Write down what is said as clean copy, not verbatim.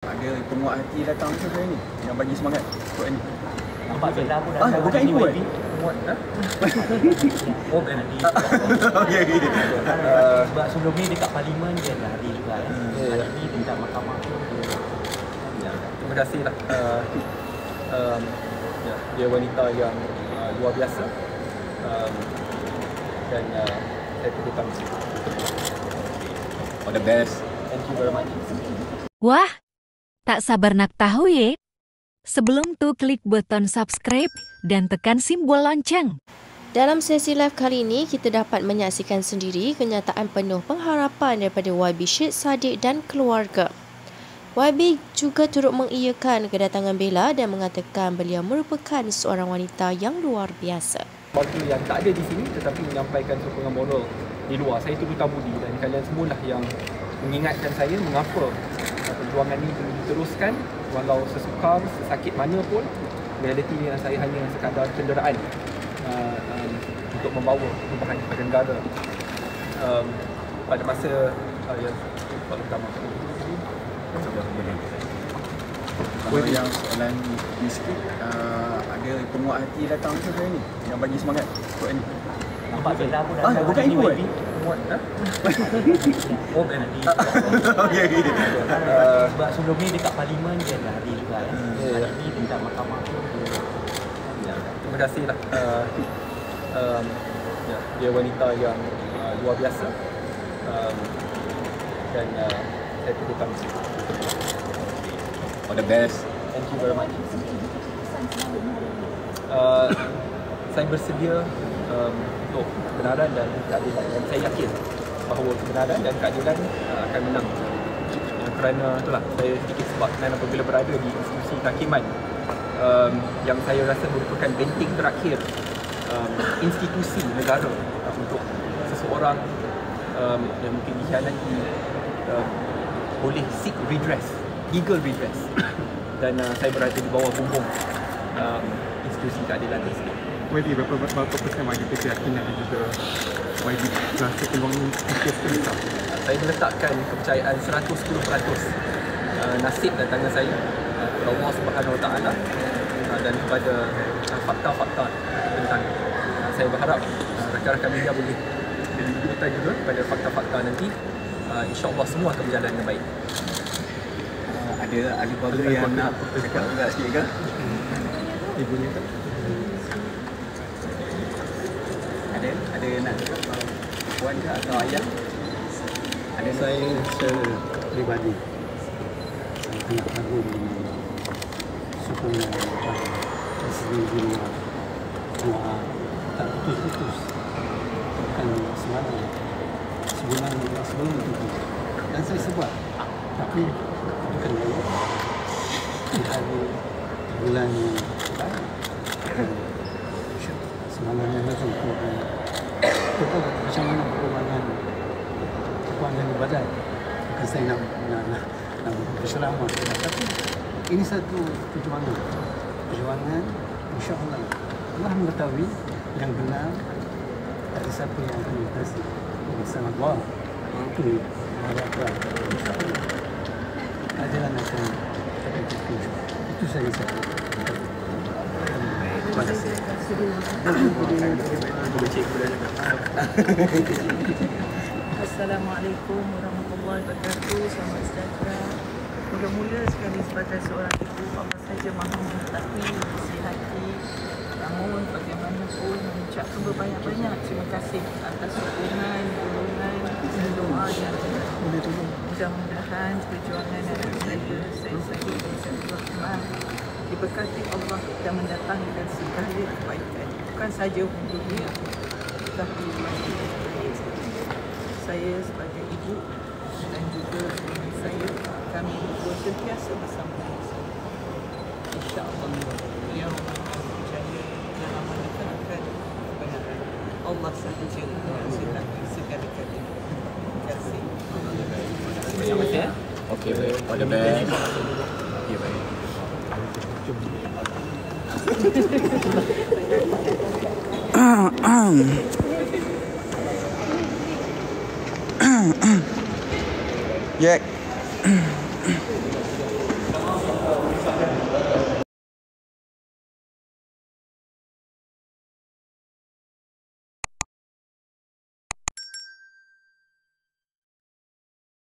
Ada penguat hati datang ke ni yang bagi semangat untuk ni. Nampak Bella pun datang. Bukan ibu penguat. Oh, bukan nanti. Okey. Sebab sebelum ni dekat parlimen dia dah hadir juga kan. Hari ni dekat mahkamah tu. Terima kasih lah. Dia wanita yang luar biasa. Dan saya turut tanggung. All the best. Thank you very much. Wah, tak sabar nak tahu ye? Sebelum tu klik button subscribe dan tekan simbol lonceng. Dalam sesi live kali ini, kita dapat menyaksikan sendiri kenyataan penuh pengharapan daripada YB Syed Saddiq dan keluarga. YB juga turut mengiyakan kedatangan Bella dan mengatakan beliau merupakan seorang wanita yang luar biasa. Waktu yang tak ada di sini tetapi menyampaikan sokongan moral di luar. Saya turut budi dan kalian semualah yang mengingatkan saya mengapa perjuangan ini perlu diteruskan walau sesukar, sesakit mana pun. Realitinya saya hanya sekadar kenderaan untuk membawa perubahan kepada negara. Pada masa yang pertama kalau yang soalan ni sikit, ada penguat hati datang ke ni yang bagi semangat untuk ni. Nampak Bella pun datang. Bukan ibu penguat. Oh, bukan nanti. Okey. Sebab sebelum ni dekat parlimen dia dah hadir juga kan. Hari ni dekat mahkamah tu. Terima kasih lah. Dia wanita yang luar biasa. Dan saya turut tanggung. All the best. Thank you very much. Saya bersedia untuk kebenaran dan keadilan, dan saya yakin bahawa kebenaran dan keadilan akan menang. Kerana itulah saya sedikit sebabkan apabila berada di institusi kehakiman yang saya rasa merupakan benteng terakhir institusi negara untuk seseorang yang mungkin dikhianati boleh seek redress, legal redress, dan saya berada di bawah bumbung institusi keadilan tersebut. YB, berapa persen bagi keyakinan dan juga YB rasa peluang ini besar? Saya meletakkan kepercayaan 110% nasib dan tangan saya kepada Allah Subhanahu Wa Taala dan kepada fakta-fakta tentang. Saya berharap rakan-rakan media boleh dibuka juga pada fakta-fakta nanti. InsyaAllah semua akan berjalan dengan baik. Ada keluarga yang nak cakap juga sikit ke? Ibunya tu? Ada nak cakap puan ke atau ayah? Ada saya secara peribadi saya sangat kagum dengan sokongan Presiden Beliau, doa tak putus-putus bukan semalam, sebulan sebelum itu, dan saya sebut tapi bukan lagi di hari bulan semalam yang lalu kita macam mana kekuatan ibadat, bukan saya nak berceramah, tapi ini satu perjuangan insya-Allah Allah mengetahui yang benar, tak ada siapa yang akan mengatasi bersama Allah itu harapkan insya-Allah keadilan akan terjadi. Itu saja saya. Terima kasih. Assalamualaikum warahmatullahi wabarakatuh. Selamat sejahtera. Mula-mula sekali sebagai seorang ibu, apa saja mahu mengetahui isi hati. Namun bagaimanapun mengucapkan berbanyak-banyak terima kasih atas sokongan, dorongan, doa dan mudah-mudahan perjuangan anak saya Saddiq dan Saddiq Rahman diberkati Allah dan mendatangkan segala kebaikan, bukan saja untuk dia tetapi bagi saya sebagai ibu dan juga suami saya, kami berdua sentiasa bersama. InsyaAllah beliau percaya dan amanahkan akan kebenaran. Allah sahaja yang sedang segala-galanya. Terima kasih. Terima kasih. Okey, baik. All the best. Okey, baik. Yeah.